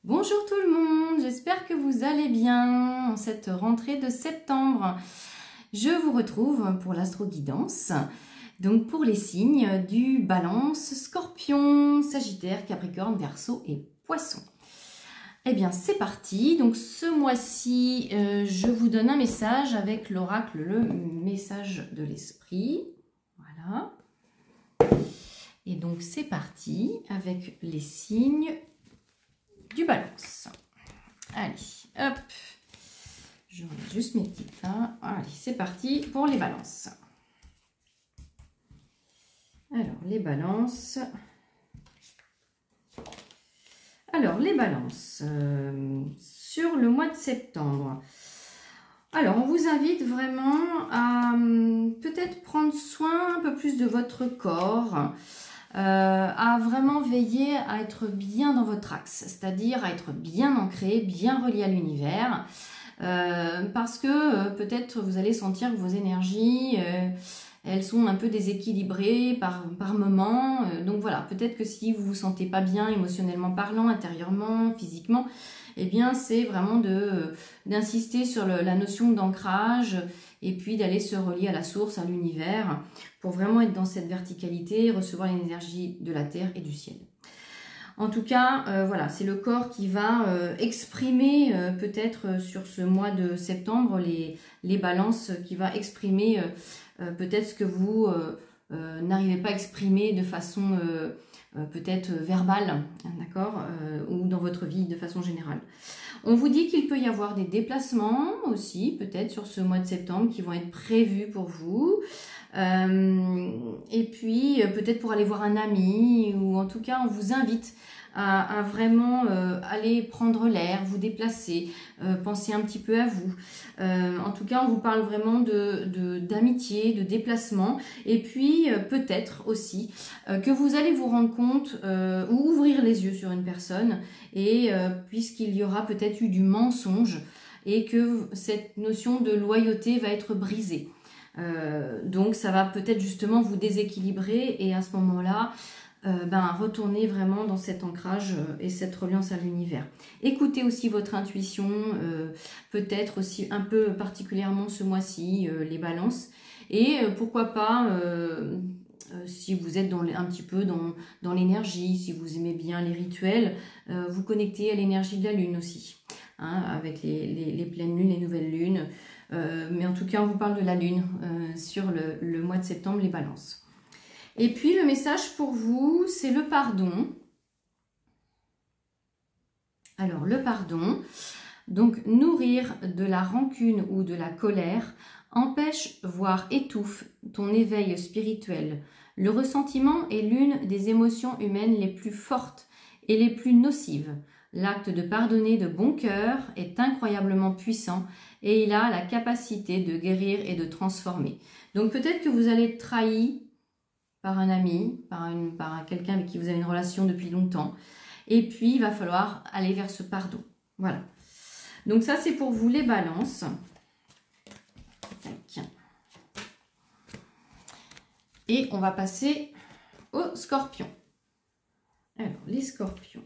Bonjour tout le monde, j'espère que vous allez bien en cette rentrée de septembre. Je vous retrouve pour l'astro-guidance, donc pour les signes du Balance, Scorpion, Sagittaire, Capricorne, Verseau et Poisson. Eh bien c'est parti, donc ce mois-ci je vous donne un message avec l'oracle, le message de l'esprit, voilà. Et donc c'est parti avec les signes du Balance. Allez, hop, je remets juste mes petites là. Allez, c'est parti pour les balances. Alors, les balances. Sur le mois de septembre. Alors, on vous invite vraiment à peut-être prendre soin un peu plus de votre corps. À vraiment veiller à être bien dans votre axe, c'est-à-dire à être bien ancré, bien relié à l'univers, parce que peut-être vous allez sentir que vos énergies, elles sont un peu déséquilibrées par moment, donc voilà, peut-être que si vous ne vous sentez pas bien émotionnellement parlant, intérieurement, physiquement, eh bien c'est vraiment d'insister sur la notion d'ancrage et puis d'aller se relier à la source, à l'univers, pour vraiment être dans cette verticalité, recevoir l'énergie de la terre et du ciel. En tout cas, voilà, c'est le corps qui va exprimer peut-être sur ce mois de septembre les balances, qui va exprimer peut-être ce que vous n'arrivez pas à exprimer de façon peut-être verbale, d'accord, ou dans votre vie de façon générale. On vous dit qu'il peut y avoir des déplacements aussi, peut-être sur ce mois de septembre, qui vont être prévus pour vous. Et puis, peut-être pour aller voir un ami, ou en tout cas, on vous invite à vraiment aller prendre l'air, vous déplacer, penser un petit peu à vous. En tout cas, on vous parle vraiment d'amitié, de déplacement, et puis peut-être aussi que vous allez vous rendre compte ou ouvrir les yeux sur une personne, et puisqu'il y aura peut-être eu du mensonge, et que cette notion de loyauté va être brisée. Donc ça va peut-être justement vous déséquilibrer, et à ce moment-là, retournez vraiment dans cet ancrage et cette reliance à l'univers. Écoutez aussi votre intuition, peut-être aussi un peu particulièrement ce mois-ci, les balances. Et pourquoi pas, si vous êtes un petit peu dans l'énergie, si vous aimez bien les rituels, vous connectez à l'énergie de la lune aussi, hein, avec les pleines lunes, les nouvelles lunes. Mais en tout cas, on vous parle de la lune sur le mois de septembre, les balances. Et puis, le message pour vous, c'est le pardon. Alors, le pardon, donc nourrir de la rancune ou de la colère empêche, voire étouffe ton éveil spirituel. Le ressentiment est l'une des émotions humaines les plus fortes et les plus nocives. L'acte de pardonner de bon cœur est incroyablement puissant et il a la capacité de guérir et de transformer. Donc, peut-être que vous allez être trahi par un ami, par quelqu'un avec qui vous avez une relation depuis longtemps. Et puis, il va falloir aller vers ce pardon. Voilà. Donc ça, c'est pour vous les balances. Tac. Et on va passer aux scorpions. Alors, les scorpions.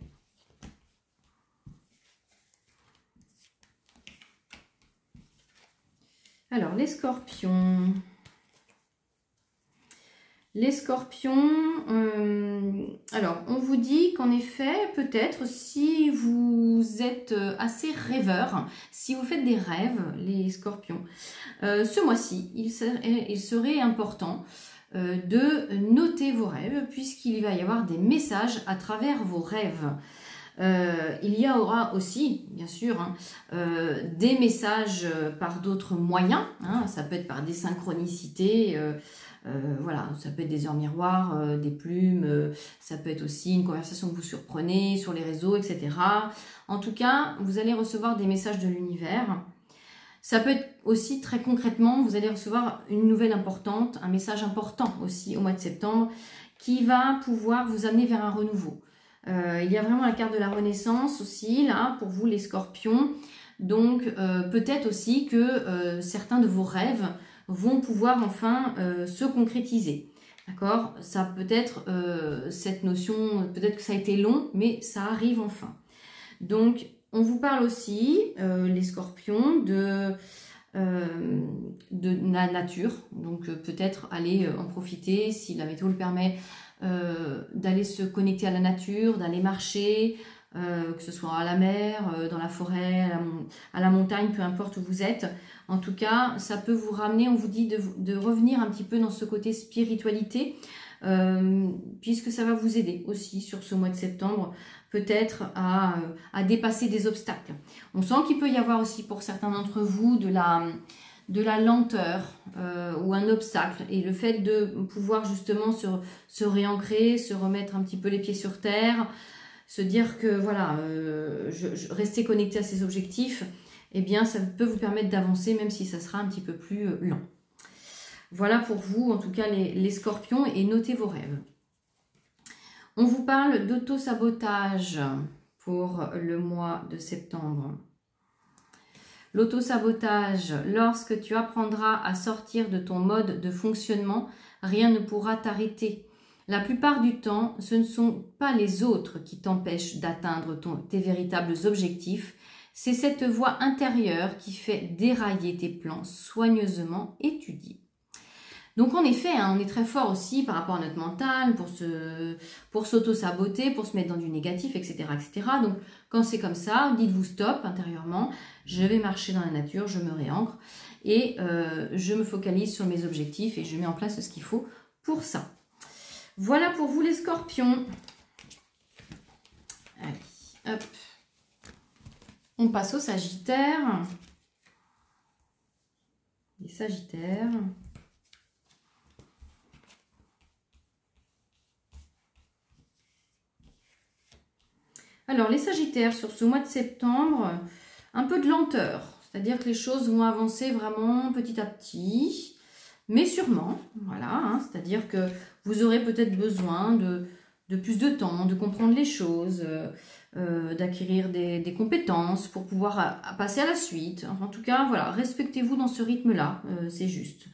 Alors, les scorpions... Les scorpions, alors on vous dit qu'en effet, peut-être si vous êtes assez rêveur, si vous faites des rêves, les scorpions, ce mois-ci, il serait important de noter vos rêves, puisqu'il va y avoir des messages à travers vos rêves. Il y aura aussi, bien sûr, hein, des messages par d'autres moyens, hein, ça peut être par des synchronicités, voilà, ça peut être des heures miroirs, des plumes, ça peut être aussi une conversation que vous surprenez sur les réseaux, etc. En tout cas, vous allez recevoir des messages de l'univers. Ça peut être aussi très concrètement, vous allez recevoir une nouvelle importante, un message important aussi au mois de septembre, qui va pouvoir vous amener vers un renouveau. Il y a vraiment la carte de la renaissance aussi, là, pour vous les scorpions. Donc, peut-être aussi que certains de vos rêves vont pouvoir enfin se concrétiser. D'accord? Ça peut être cette notion, peut-être que ça a été long, mais ça arrive enfin. Donc, on vous parle aussi, les scorpions, de la nature. Donc, peut-être aller en profiter, si la météo le permet, d'aller se connecter à la nature, d'aller marcher, que ce soit à la mer, dans la forêt, à la montagne, peu importe où vous êtes. En tout cas, ça peut vous ramener, on vous dit de revenir un petit peu dans ce côté spiritualité, puisque ça va vous aider aussi sur ce mois de septembre, peut-être à dépasser des obstacles. On sent qu'il peut y avoir aussi pour certains d'entre vous de la lenteur ou un obstacle, et le fait de pouvoir justement se réancrer, se remettre un petit peu les pieds sur terre, se dire que voilà, rester connecté à ses objectifs, eh bien ça peut vous permettre d'avancer même si ça sera un petit peu plus lent. Voilà pour vous, en tout cas les scorpions, et notez vos rêves. On vous parle d'auto-sabotage pour le mois de septembre. L'auto-sabotage, lorsque tu apprendras à sortir de ton mode de fonctionnement, rien ne pourra t'arrêter. La plupart du temps, ce ne sont pas les autres qui t'empêchent d'atteindre tes véritables objectifs. C'est cette voix intérieure qui fait dérailler tes plans soigneusement étudiés. Donc en effet, on est très fort aussi par rapport à notre mental pour s'auto-saboter, pour se mettre dans du négatif, etc., etc. Donc quand c'est comme ça, dites-vous stop intérieurement, je vais marcher dans la nature, je me réancre et je me focalise sur mes objectifs et je mets en place ce qu'il faut pour ça. Voilà pour vous les scorpions. Allez, hop. On passe aux sagittaires. Les sagittaires. Alors, les sagittaires, sur ce mois de septembre, un peu de lenteur. C'est-à-dire que les choses vont avancer vraiment petit à petit, mais sûrement. Voilà, c'est-à-dire que vous aurez peut-être besoin de plus de temps, de comprendre les choses, d'acquérir des compétences pour pouvoir passer à la suite. En tout cas, voilà, respectez-vous dans ce rythme-là, c'est juste.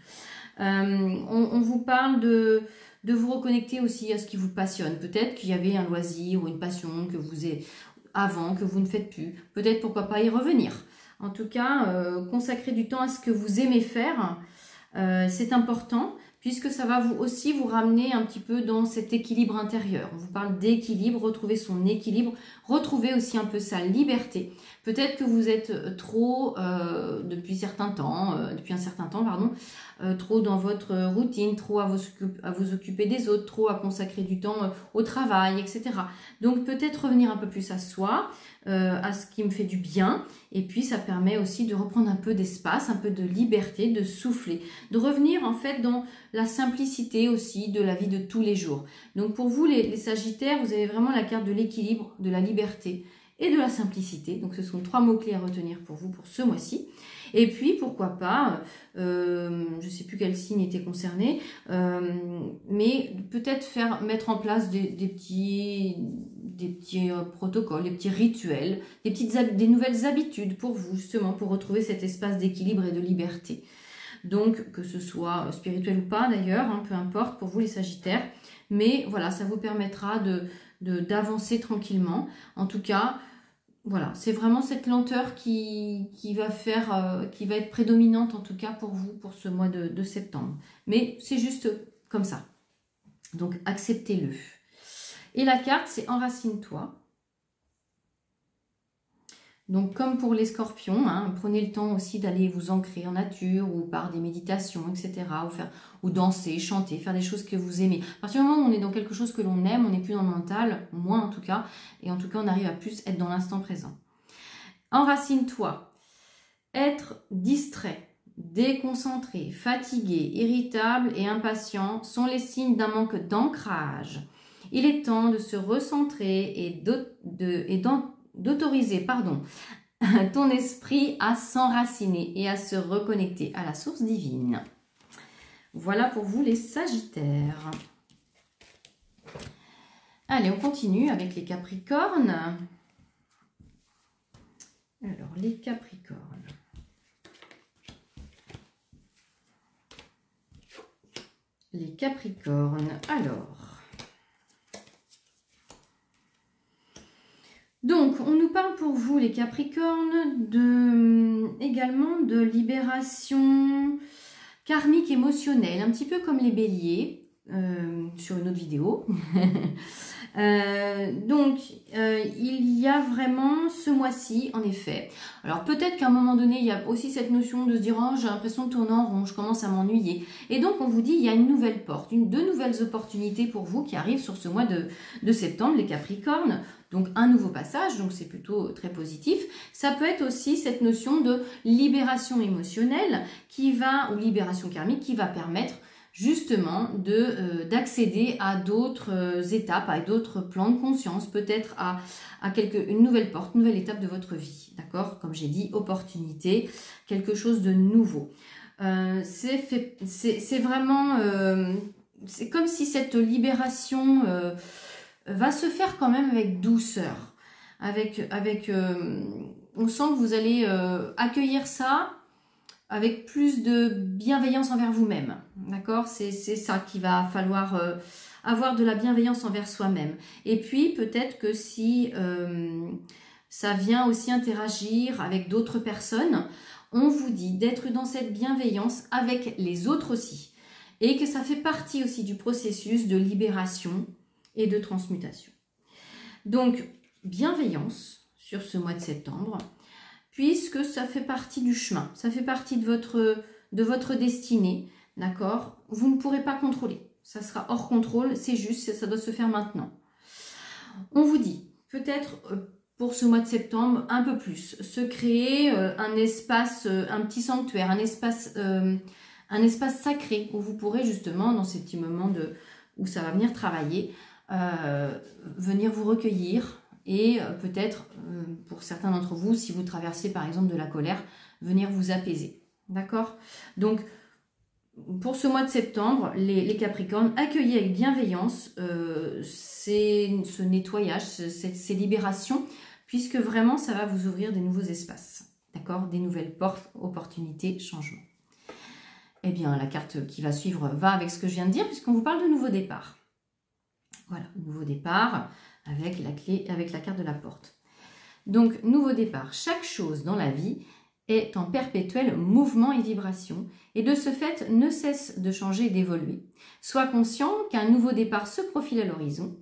On vous parle de vous reconnecter aussi à ce qui vous passionne. Peut-être qu'il y avait un loisir ou une passion que vous avez avant, que vous ne faites plus. Peut-être pourquoi pas y revenir. En tout cas, consacrer du temps à ce que vous aimez faire, c'est important, puisque ça va aussi vous ramener un petit peu dans cet équilibre intérieur. On vous parle d'équilibre, retrouver son équilibre, retrouver aussi un peu sa liberté. Peut-être que vous êtes trop, depuis un certain temps, trop dans votre routine, trop à vous occuper des autres, trop à consacrer du temps au travail, etc. Donc peut-être revenir un peu plus à soi, à ce qui me fait du bien, et puis ça permet aussi de reprendre un peu d'espace, un peu de liberté, de souffler, de revenir en fait dans la simplicité aussi de la vie de tous les jours. Donc pour vous les Sagittaires, vous avez vraiment la carte de l'équilibre, de la liberté et de la simplicité. Donc ce sont 3 mots-clés à retenir pour vous pour ce mois-ci. Et puis pourquoi pas, je ne sais plus quel signe était concerné, mais peut-être mettre en place des petits protocoles, des petits rituels, des nouvelles habitudes pour vous, justement, pour retrouver cet espace d'équilibre et de liberté. Donc, que ce soit spirituel ou pas d'ailleurs, peu importe pour vous les Sagittaires, mais voilà, ça vous permettra d'avancer tranquillement. En tout cas, voilà, c'est vraiment cette lenteur qui va être prédominante en tout cas pour vous, pour ce mois de septembre. Mais c'est juste comme ça. Donc, acceptez-le. Et la carte, c'est Enracine-toi. Donc, comme pour les scorpions, prenez le temps aussi d'aller vous ancrer en nature ou par des méditations, etc. Ou danser, chanter, faire des choses que vous aimez. À partir du moment où on est dans quelque chose que l'on aime, on n'est plus dans le mental, moi en tout cas, et en tout cas, on arrive à plus être dans l'instant présent. Enracine-toi. Être distrait, déconcentré, fatigué, irritable et impatient sont les signes d'un manque d'ancrage. Il est temps de se recentrer et d'autoriser ton esprit à s'enraciner et à se reconnecter à la source divine. Voilà pour vous les Sagittaires. Allez, on continue avec les Capricornes. Alors, les Capricornes. Les Capricornes, alors... Donc, on nous parle pour vous, les Capricornes, également de libération karmique émotionnelle, un petit peu comme les Béliers, sur une autre vidéo. Il y a vraiment ce mois-ci, en effet. Alors peut-être qu'à un moment donné, il y a aussi cette notion de se dire « Oh, j'ai l'impression de tourner en rond, je commence à m'ennuyer ». Et donc on vous dit, il y a une nouvelle porte, deux nouvelles opportunités pour vous qui arrivent sur ce mois de septembre, les Capricornes. Donc un nouveau passage, donc c'est plutôt très positif. Ça peut être aussi cette notion de libération émotionnelle ou libération karmique qui va permettre justement d'accéder à d'autres étapes, à d'autres plans de conscience, peut-être à une nouvelle porte, une nouvelle étape de votre vie, d'accord? Comme j'ai dit, opportunité, quelque chose de nouveau. C'est vraiment, c'est comme si cette libération va se faire quand même avec douceur, on sent que vous allez accueillir ça avec plus de bienveillance envers vous-même, d'accord? C'est ça qu'il va falloir avoir, de la bienveillance envers soi-même. Et puis, peut-être que si ça vient aussi interagir avec d'autres personnes, on vous dit d'être dans cette bienveillance avec les autres aussi. Et que ça fait partie aussi du processus de libération et de transmutation. Donc, bienveillance sur ce mois de septembre, puisque ça fait partie du chemin, ça fait partie de votre destinée, d'accord? Vous ne pourrez pas contrôler, ça sera hors contrôle, c'est juste, ça doit se faire maintenant. On vous dit, peut-être pour ce mois de septembre, un peu plus, se créer un espace, un petit sanctuaire, un espace sacré, où vous pourrez justement, dans ces petits moments où ça va venir travailler, venir vous recueillir, et peut-être, pour certains d'entre vous, si vous traversez par exemple de la colère, venir vous apaiser. D'accord? Donc, pour ce mois de septembre, les Capricornes, accueillez avec bienveillance ce nettoyage, ces libérations, puisque vraiment, ça va vous ouvrir des nouveaux espaces. D'accord? Des nouvelles portes, opportunités, changements. Eh bien, la carte qui va suivre va avec ce que je viens de dire, puisqu'on vous parle de nouveau départ. Voilà, nouveau départ avec la carte de la porte. Donc, nouveau départ. Chaque chose dans la vie est en perpétuel mouvement et vibration, et de ce fait ne cesse de changer et d'évoluer. Sois conscient qu'un nouveau départ se profile à l'horizon.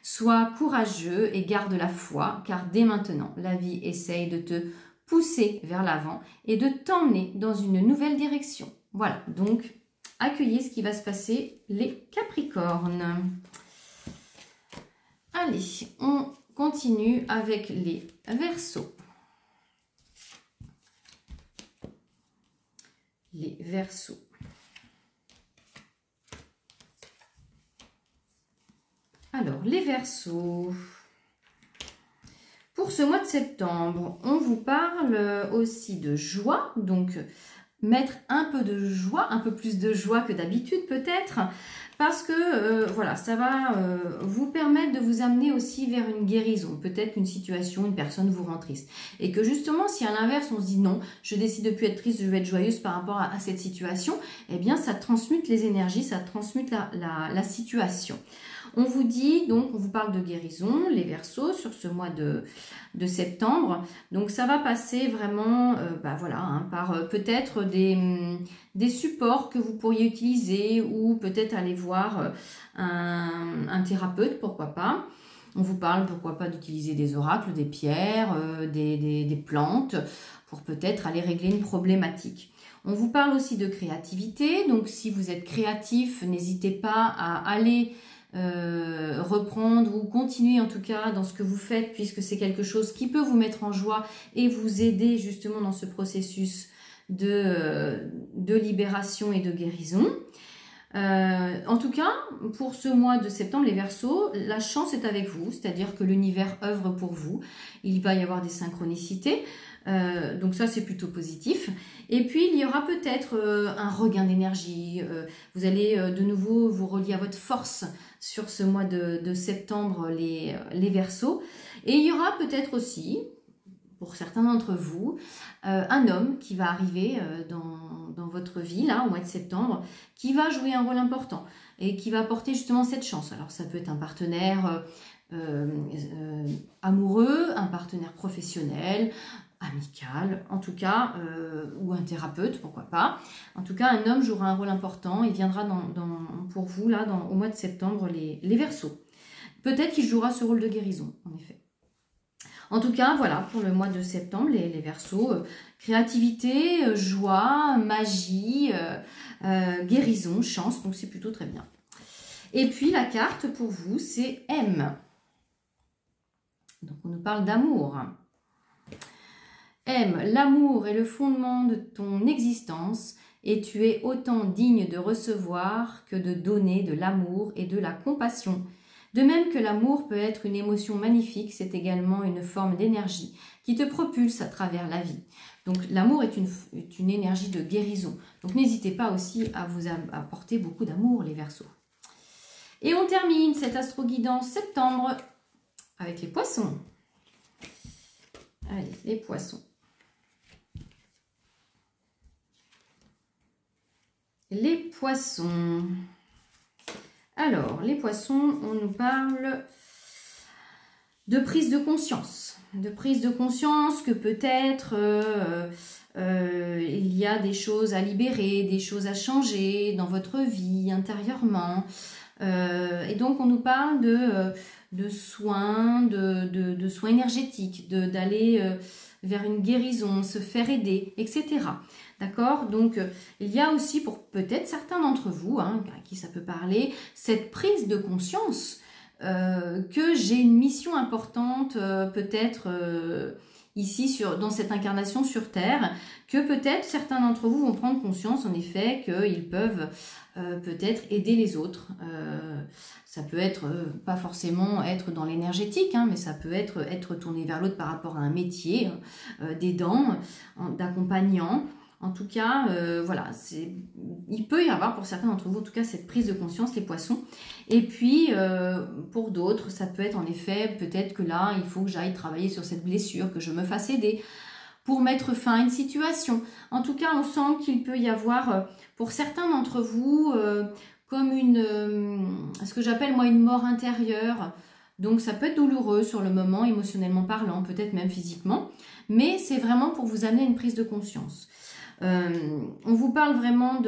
Sois courageux et garde la foi, car dès maintenant, la vie essaye de te pousser vers l'avant et de t'emmener dans une nouvelle direction. Voilà, donc accueillez ce qui va se passer, les Capricornes. Allez, on continue avec les Verseaux. Les Verseaux. Alors, les Verseaux. Pour ce mois de septembre, on vous parle aussi de joie. Donc, mettre un peu de joie, un peu plus de joie que d'habitude peut-être. Parce que voilà, ça va vous permettre de vous amener aussi vers une guérison. Peut-être qu'une situation, une personne vous rend triste. Et que justement, si à l'inverse, on se dit non, je décide de plus être triste, je vais être joyeuse par rapport à cette situation, eh bien, ça transmute les énergies, ça transmute la situation. On vous dit, donc, on vous parle de guérison, les Verseaux, sur ce mois de septembre. Donc, ça va passer vraiment voilà, hein, par peut-être des supports que vous pourriez utiliser ou peut-être aller voir un thérapeute, pourquoi pas. On vous parle, pourquoi pas, d'utiliser des oracles, des pierres, des plantes pour peut-être aller régler une problématique. On vous parle aussi de créativité. Donc, si vous êtes créatif, n'hésitez pas à aller reprendre ou continuer en tout cas dans ce que vous faites, puisque c'est quelque chose qui peut vous mettre en joie et vous aider justement dans ce processus de libération et de guérison. En tout cas, pour ce mois de septembre, les Verseaux, la chance est avec vous, c'est-à-dire que l'univers œuvre pour vous. Il va y avoir des synchronicités, donc ça c'est plutôt positif. Et puis il y aura peut-être un regain d'énergie, vous allez de nouveau vous relier à votre force sur ce mois de septembre, les Verseaux. Et il y aura peut-être aussi, pour certains d'entre vous, un homme qui va arriver dans votre vie, là, au mois de septembre, qui va jouer un rôle important et qui va apporter justement cette chance. Alors, ça peut être un partenaire amoureux, un partenaire professionnel, amical, en tout cas, ou un thérapeute, pourquoi pas. En tout cas, un homme jouera un rôle important. Il viendra pour vous, là, au mois de septembre, les Verseaux. Peut-être qu'il jouera ce rôle de guérison, en effet. En tout cas, voilà, pour le mois de septembre, les Verseaux, créativité, joie, magie, guérison, chance, donc c'est plutôt très bien. Et puis, la carte pour vous, c'est M. Donc, on nous parle d'amour. M, l'amour est le fondement de ton existence et tu es autant digne de recevoir que de donner de l'amour et de la compassion. De même que l'amour peut être une émotion magnifique, c'est également une forme d'énergie qui te propulse à travers la vie. Donc l'amour est une énergie de guérison. Donc n'hésitez pas aussi à vous apporter beaucoup d'amour, les Verseaux. Et on termine cette astro-guidance septembre avec les Poissons. Allez, les Poissons. Les Poissons. Alors, les Poissons, on nous parle de prise de conscience. De prise de conscience que peut-être il y a des choses à libérer, des choses à changer dans votre vie intérieurement. Et donc, on nous parle de soins, de soins énergétiques, d'aller vers une guérison, se faire aider, etc. D'accord? Donc, il y a aussi pour peut-être certains d'entre vous, à qui ça peut parler, cette prise de conscience que j'ai une mission importante peut-être ici dans cette incarnation sur Terre, que peut-être certains d'entre vous vont prendre conscience en effet qu'ils peuvent peut-être aider les autres. Ça peut être, pas forcément être dans l'énergétique, mais ça peut être tourné vers l'autre par rapport à un métier, d'aidant, d'accompagnant. En tout cas, voilà, il peut y avoir pour certains d'entre vous, en tout cas, cette prise de conscience, les Poissons. Et puis, pour d'autres, ça peut être en effet, peut-être que là, il faut que j'aille travailler sur cette blessure, que je me fasse aider pour mettre fin à une situation. En tout cas, on sent qu'il peut y avoir, pour certains d'entre vous, comme ce que j'appelle moi une mort intérieure. Donc, ça peut être douloureux sur le moment, émotionnellement parlant, peut-être même physiquement. Mais c'est vraiment pour vous amener à une prise de conscience. On vous parle vraiment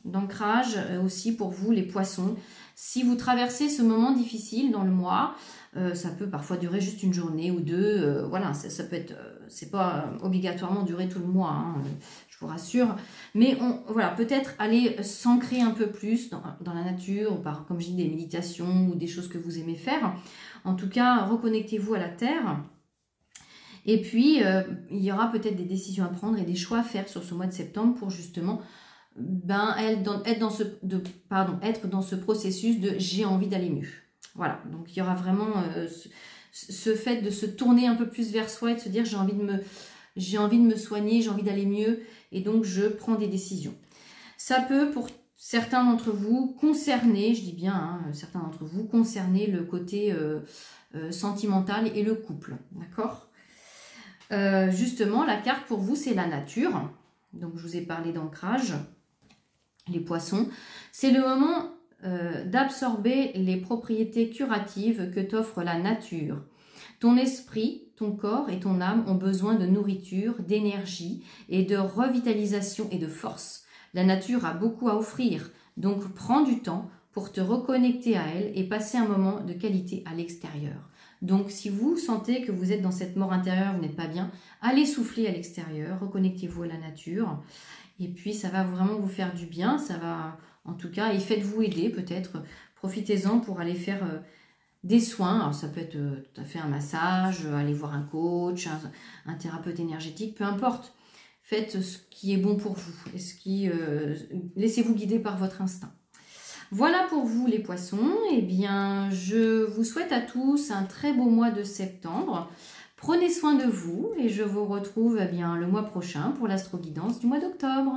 d'ancrage aussi pour vous les Poissons. Si vous traversez ce moment difficile dans le mois, ça peut parfois durer juste une journée ou deux, voilà, ça peut être, c'est pas obligatoirement durer tout le mois, je vous rassure, mais voilà, peut-être aller s'ancrer un peu plus dans la nature, ou par, comme je dis, des méditations ou des choses que vous aimez faire. En tout cas, reconnectez-vous à la terre. Et puis, il y aura peut-être des décisions à prendre et des choix à faire sur ce mois de septembre pour justement être dans ce processus de « j'ai envie d'aller mieux ». Voilà, donc il y aura vraiment ce fait de se tourner un peu plus vers soi et de se dire « j'ai envie de me soigner, j'ai envie d'aller mieux » et donc je prends des décisions. Ça peut, pour certains d'entre vous, concerner, je dis bien, certains d'entre vous, concerner le côté sentimental et le couple, d'accord ? Justement, la carte pour vous, c'est la nature. Donc, je vous ai parlé d'ancrage, les Poissons. C'est le moment d'absorber les propriétés curatives que t'offre la nature. Ton esprit, ton corps et ton âme ont besoin de nourriture, d'énergie et de revitalisation et de force. La nature a beaucoup à offrir, donc prends du temps pour te reconnecter à elle et passer un moment de qualité à l'extérieur. Donc, si vous sentez que vous êtes dans cette mort intérieure, vous n'êtes pas bien, allez souffler à l'extérieur, reconnectez-vous à la nature. Et puis, ça va vraiment vous faire du bien. Ça va, en tout cas, et faites-vous aider peut-être. Profitez-en pour aller faire des soins. Alors, ça peut être tout à fait un massage, aller voir un coach, un thérapeute énergétique, peu importe. Faites ce qui est bon pour vous. Laissez-vous guider par votre instinct. Voilà pour vous les Poissons. Eh bien, je vous souhaite à tous un très beau mois de septembre. Prenez soin de vous et je vous retrouve le mois prochain pour l'astro-guidance du mois d'octobre.